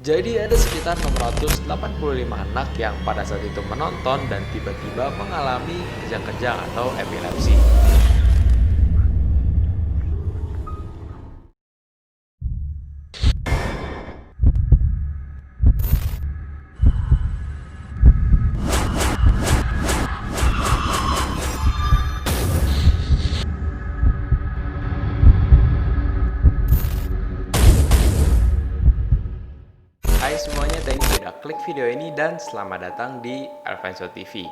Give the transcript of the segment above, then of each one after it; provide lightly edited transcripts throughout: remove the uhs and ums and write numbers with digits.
Jadi ada sekitar 685 anak yang pada saat itu menonton dan tiba-tiba mengalami kejang-kejang atau epilepsi. Hai semuanya, thank you udah klik video ini dan selamat datang di Alvanso TV.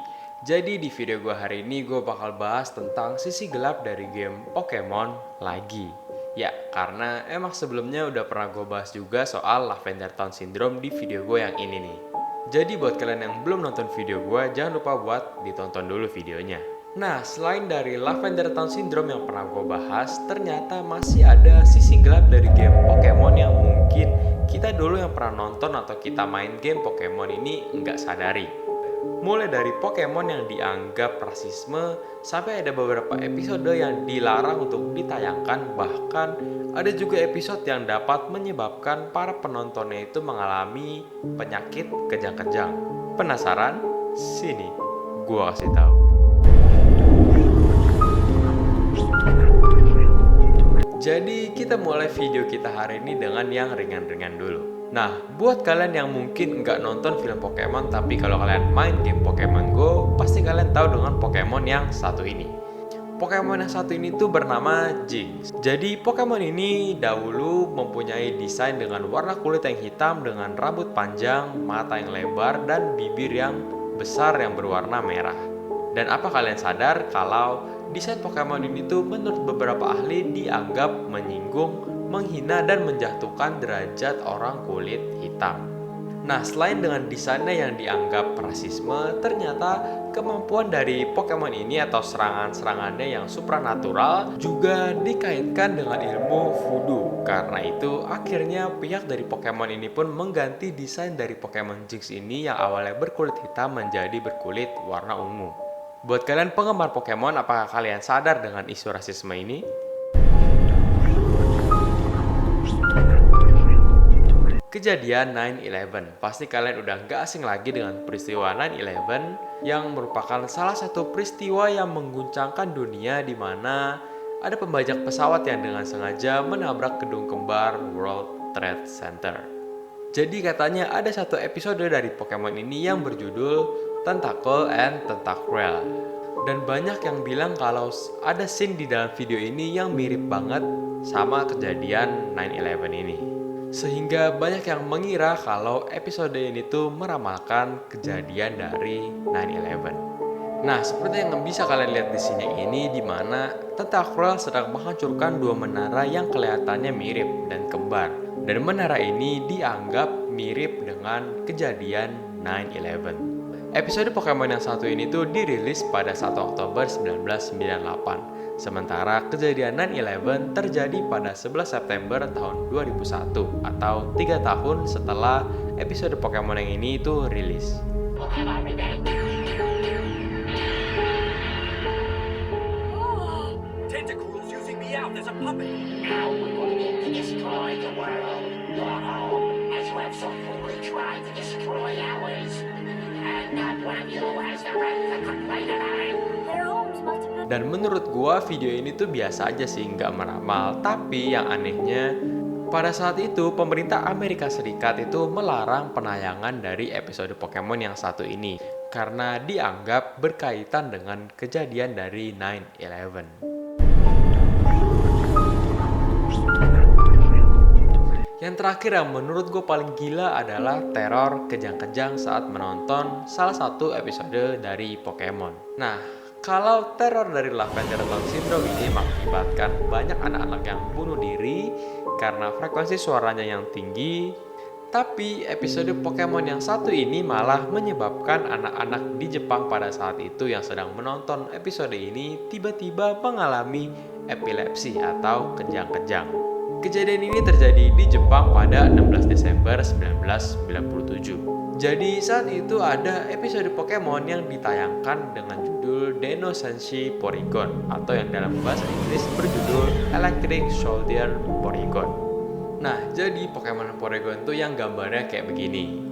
Jadi di video gue hari ini gue bakal bahas tentang sisi gelap dari game Pokemon lagi. Ya, karena emang sebelumnya udah pernah gue bahas juga soal Lavender Town Syndrome di video gue yang ini nih. Jadi buat kalian yang belum nonton video gue, jangan lupa buat ditonton dulu videonya. Nah, selain dari Lavender Town Syndrome yang pernah gue bahas, ternyata masih ada sisi gelap dari game Pokemon yang mungkin kita dulu yang pernah nonton atau kita main game Pokemon ini nggak sadari. Mulai dari Pokemon yang dianggap rasisme, sampai ada beberapa episode yang dilarang untuk ditayangkan, bahkan ada juga episode yang dapat menyebabkan para penontonnya itu mengalami penyakit kejang-kejang. Penasaran? Sini, gua kasih tahu. Jadi kita mulai video kita hari ini dengan yang ringan-ringan dulu. Nah, buat kalian yang mungkin nggak nonton film Pokemon, tapi kalau kalian main game Pokemon Go, pasti kalian tahu dengan Pokemon yang satu ini. Pokemon yang satu ini tuh bernama Jynx. Jadi Pokemon ini dahulu mempunyai desain dengan warna kulit yang hitam dengan rambut panjang, mata yang lebar, dan bibir yang besar yang berwarna merah. Dan apa kalian sadar kalau desain Pokemon ini tuh menurut beberapa ahli dianggap menyinggung, menghina, dan menjatuhkan derajat orang kulit hitam. Nah, selain dengan desainnya yang dianggap rasisme, ternyata kemampuan dari Pokemon ini atau serangan-serangannya yang supranatural juga dikaitkan dengan ilmu voodoo. Karena itu, akhirnya pihak dari Pokemon ini pun mengganti desain dari Pokemon Jynx ini yang awalnya berkulit hitam menjadi berkulit warna ungu. Buat kalian penggemar Pokemon, apakah kalian sadar dengan isu rasisme ini? Kejadian 9/11, pasti kalian udah gak asing lagi dengan peristiwa 9/11 yang merupakan salah satu peristiwa yang mengguncangkan dunia di mana ada pembajak pesawat yang dengan sengaja menabrak gedung kembar World Trade Center. Jadi katanya ada satu episode dari Pokemon ini yang berjudul Tentacle and Tentacruel. Dan banyak yang bilang kalau ada scene di dalam video ini yang mirip banget sama kejadian 9/11 ini. Sehingga banyak yang mengira kalau episode ini tuh meramalkan kejadian dari 9/11. Nah, seperti yang bisa kalian lihat di sini ini, di mana Tentacruel sedang menghancurkan dua menara yang kelihatannya mirip dan kembar. Dan menara ini dianggap mirip dengan kejadian 9/11. Episode Pokemon yang satu ini tuh dirilis pada 1 Oktober 1998. Sementara kejadian 9/11 terjadi pada 11 September tahun 2001 atau 3 tahun setelah episode Pokemon yang ini itu rilis. Tentacles using me out as a puppet. Now we're going to destroy the world. Your home, as you have so foolishly tried to destroy ours. And not one of you has the right to complain about it. Their homes must have been... Dan menurut gua video ini tuh biasa aja sih, nggak meramal. Tapi yang anehnya, pada saat itu pemerintah Amerika Serikat itu melarang penayangan dari episode Pokemon yang satu ini karena dianggap berkaitan dengan kejadian dari 9/11. Yang terakhir yang menurut gue paling gila adalah teror kejang-kejang saat menonton salah satu episode dari Pokemon. Nah, kalau teror dari Lavender Town Syndrome ini mengakibatkan banyak anak-anak yang bunuh diri karena frekuensi suaranya yang tinggi, tapi episode Pokemon yang satu ini malah menyebabkan anak-anak di Jepang pada saat itu yang sedang menonton episode ini tiba-tiba mengalami epilepsi atau kejang-kejang. Kejadian ini terjadi di Jepang pada 16 Desember 1997. Jadi saat itu ada episode Pokemon yang ditayangkan dengan judul Deno Senshi Porygon atau yang dalam bahasa Inggris berjudul Electric Soldier Porygon. Nah, jadi Pokemon Porygon tuh yang gambarnya kayak begini.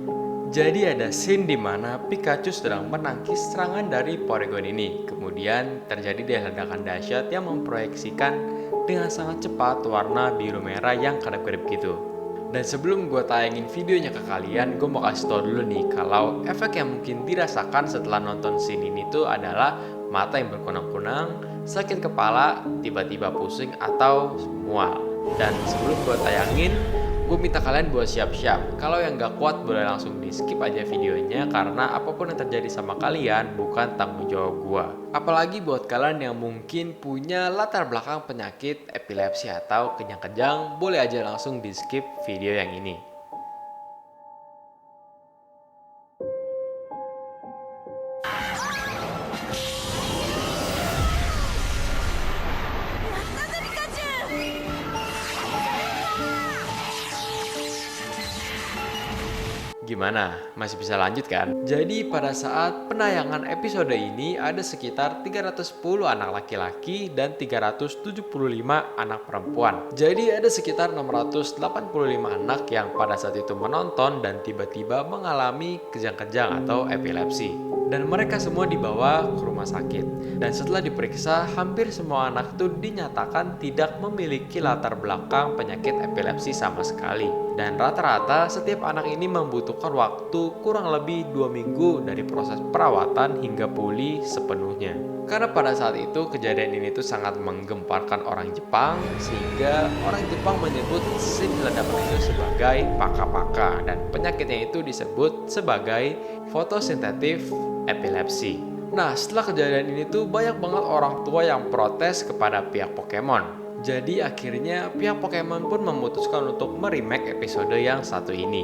Jadi ada scene di mana Pikachu sedang menangkis serangan dari Porygon ini. Kemudian terjadi deh ledakan dahsyat yang memproyeksikan dengan sangat cepat warna biru merah yang kedap-kedip gitu. Dan sebelum gue tayangin videonya ke kalian, gue mau kasih tau dulu nih kalau efek yang mungkin dirasakan setelah nonton scene ini tuh adalah mata yang berkunang-kunang, sakit kepala, tiba-tiba pusing, atau mual. Dan sebelum gue tayangin, gue minta kalian buat siap-siap. Kalau yang gak kuat boleh langsung di skip aja videonya, karena apapun yang terjadi sama kalian bukan tanggung jawab gue. Apalagi buat kalian yang mungkin punya latar belakang penyakit epilepsi atau kejang-kejang, boleh aja langsung di skip video yang ini. Gimana? Masih bisa lanjut kan? Jadi pada saat penayangan episode ini ada sekitar 310 anak laki-laki dan 375 anak perempuan. Jadi ada sekitar 685 anak yang pada saat itu menonton dan tiba-tiba mengalami kejang-kejang atau epilepsi. Dan mereka semua dibawa ke rumah sakit. Dan setelah diperiksa, hampir semua anak itu dinyatakan tidak memiliki latar belakang penyakit epilepsi sama sekali. Dan rata-rata setiap anak ini membutuhkan waktu kurang lebih 2 minggu dari proses perawatan hingga pulih sepenuhnya. Karena pada saat itu kejadian ini tuh sangat menggemparkan orang Jepang, sehingga orang Jepang menyebut scene ledakan itu sebagai paka-paka, dan penyakitnya itu disebut sebagai fotosintetif epilepsi. Nah, setelah kejadian ini tuh banyak banget orang tua yang protes kepada pihak Pokemon. Jadi akhirnya pihak Pokemon pun memutuskan untuk meremake episode yang satu ini.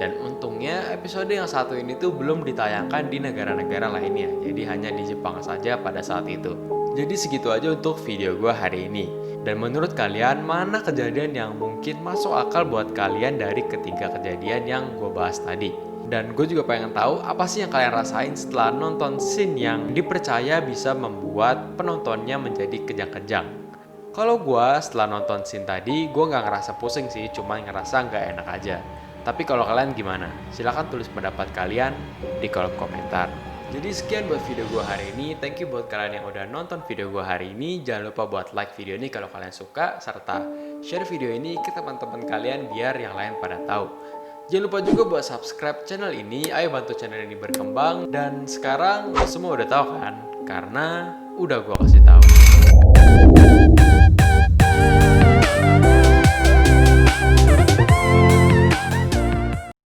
Dan untungnya episode yang satu ini tuh belum ditayangkan di negara-negara lainnya. Jadi hanya di Jepang saja pada saat itu. Jadi segitu aja untuk video gue hari ini. Dan menurut kalian mana kejadian yang mungkin masuk akal buat kalian dari ketiga kejadian yang gue bahas tadi? Dan gue juga pengen tahu apa sih yang kalian rasain setelah nonton scene yang dipercaya bisa membuat penontonnya menjadi kejang-kejang. Kalau gue setelah nonton scene tadi, gue nggak ngerasa pusing sih, cuma ngerasa nggak enak aja. Tapi kalau kalian gimana? Silahkan tulis pendapat kalian di kolom komentar. Jadi sekian buat video gue hari ini. Thank you buat kalian yang udah nonton video gue hari ini. Jangan lupa buat like video ini kalau kalian suka, serta share video ini ke teman-teman kalian biar yang lain pada tahu. Jangan lupa juga buat subscribe channel ini. Ayo bantu channel ini berkembang. Dan sekarang lo semua udah tahu kan? Karena udah gue kasih tahu.